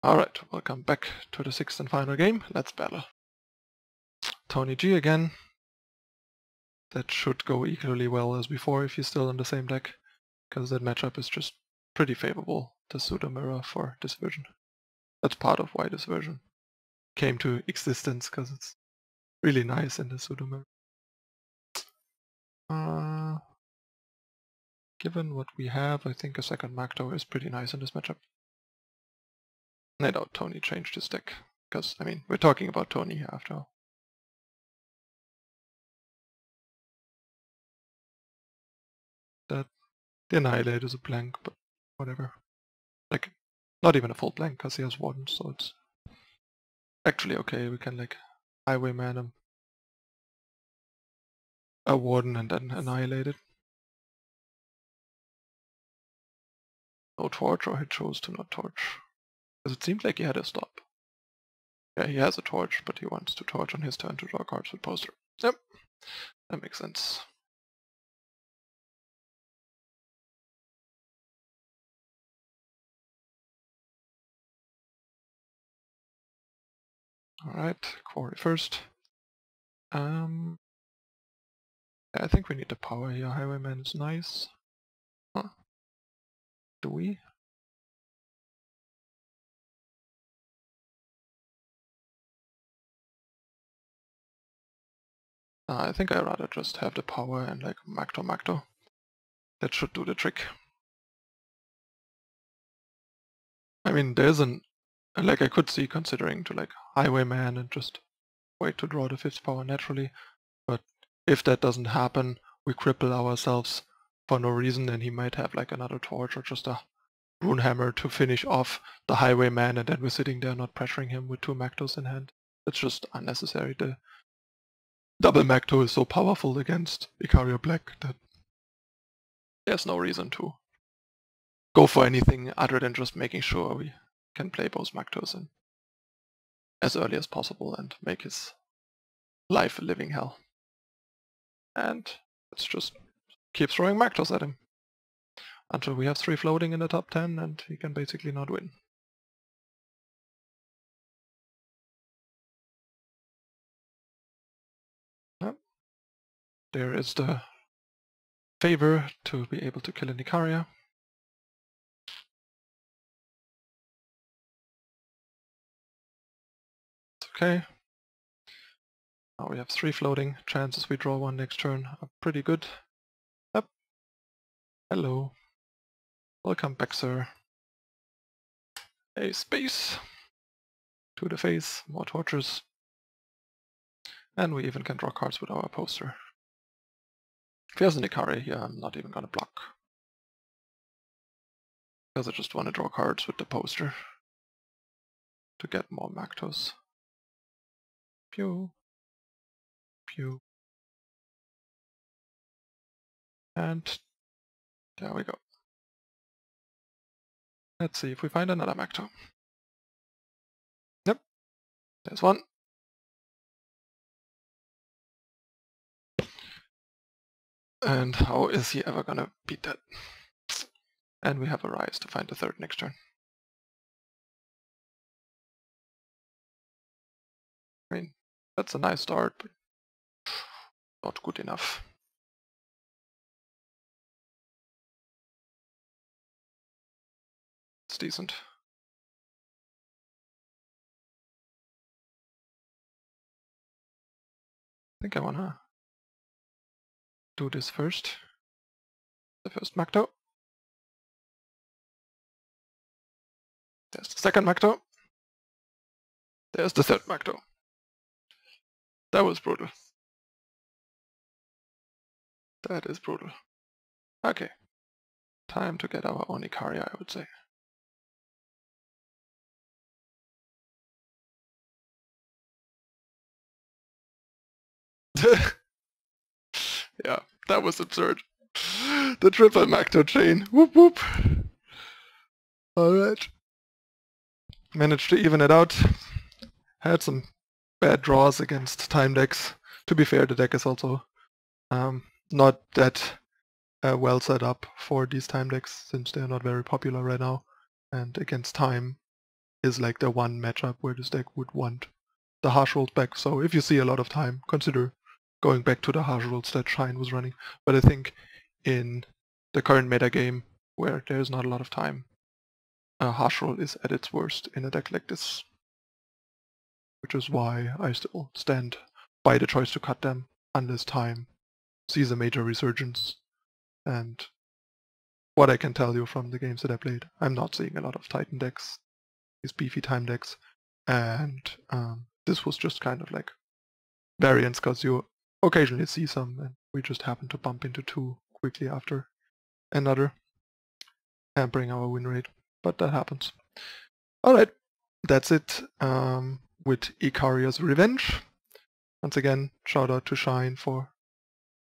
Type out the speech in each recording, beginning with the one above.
Alright, welcome back to the sixth and final game. Let's battle. Tony G again. That should go equally well as before if he's still in the same deck, because that matchup is just pretty favorable to Pseudo Mirror for this version. That's part of why this version came to existence, because it's really nice in the Pseudo Mirror. Given what we have, I think a second Makto is pretty nice in this matchup. I doubt Tony changed his deck, because, I mean, we're talking about Tony here after all. That the Annihilate is a blank, but whatever. Like, not even a full blank, because he has Warden, so it's actually okay. We can, like, Highwayman him, a Warden, and then Annihilate it. No Torch, or he chose to not Torch. Because it seemed like he had a stop. Yeah, he has a Torch, but he wants to Torch on his turn to draw cards with Poster. Yep, that makes sense. Alright, Quarry first. I think we need the power here. Highwayman is nice. Huh. Do we? I think I'd rather just have the power and like Makto. That should do the trick. I mean, there's like I could see considering to like Highwayman and just wait to draw the 5th power naturally, but if that doesn't happen, we cripple ourselves for no reason, and he might have like another Torch or just a Runehammer to finish off the Highwayman, and then we're sitting there not pressuring him with 2 Maktos in hand. That's just unnecessary. The double Makto is so powerful against Icaria Black that there's no reason to go for anything other than just making sure we can play both Maktos in as early as possible and make his life a living hell. And let's just keep throwing Maktos at him until we have 3 floating in the top 10 and he can basically not win. Yep. There is the favor to be able to kill an Icaria. It's okay. Now we have 3 floating. Chances we draw 1 next turn are pretty good. Yep. Hello. Welcome back, sir. A space. To the face. More torches. And we even can draw cards with our poster. If he has an Icaria here, I'm not even gonna block. Because I just want to draw cards with the poster. To get more Maktos. Pew. Pew. And there we go. Let's see if we find another Makto. Yep. There's one. And how is he ever gonna beat that? And we have a Rise to find the 3rd next turn. I mean, that's a nice start, but not good enough. It's decent. I think I wanna do this first. The first Makto. There's the 2nd Makto. There's the 3rd Makto. That was brutal. That is brutal. Okay. Time to get our own Icaria, I would say. Yeah, that was absurd. The triple Makto chain. Whoop whoop. Alright. Managed to even it out. Had some bad draws against time decks. To be fair, the deck is also not that well set up for these time decks, since they're not very popular right now. And against time, is like the one matchup where this deck would want the harsh rolls back. So if you see a lot of time, consider going back to the harsh rolls that Shine was running. But I think in the current meta game, where there's not a lot of time, a harsh roll is at its worst in a deck like this. Which is why I still stand by the choice to cut them unless time sees a major resurgence. And what I can tell you from the games that I played, I'm not seeing a lot of Titan decks, these beefy time decks, and this was just kind of like variance because you occasionally see some, and we just happen to bump into two quickly after another, hampering our win rate, but that happens. Alright, that's it with Icaria's Revenge. Once again, shout out to Shine for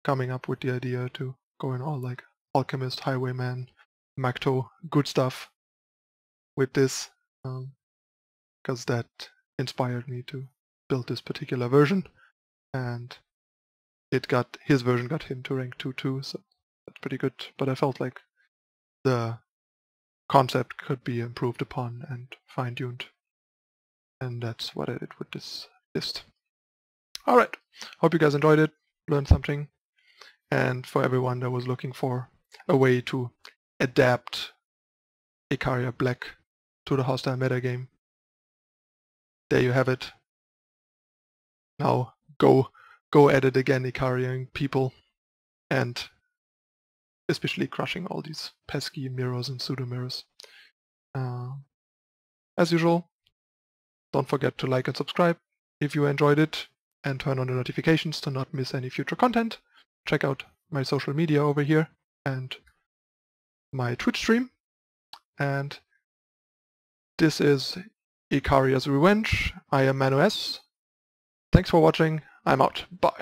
coming up with the idea to go in all like Alchemist, Highwayman, Makto, good stuff with this, because that inspired me to build this particular version, and his version got him to rank 2-2, so that's pretty good. But I felt like the concept could be improved upon and fine-tuned, and that's what I did with this list. Alright, hope you guys enjoyed it, learned something, and for everyone that was looking for a way to adapt Icaria Black to the hostile metagame, there you have it. Now go at it again, Icarian people, and especially crushing all these pesky mirrors and pseudo mirrors. As usual, don't forget to like and subscribe if you enjoyed it, and turn on the notifications to not miss any future content. Check out my social media over here and my Twitch stream. And this is Icaria's Revenge. I am Manu S. Thanks for watching. I'm out. Bye.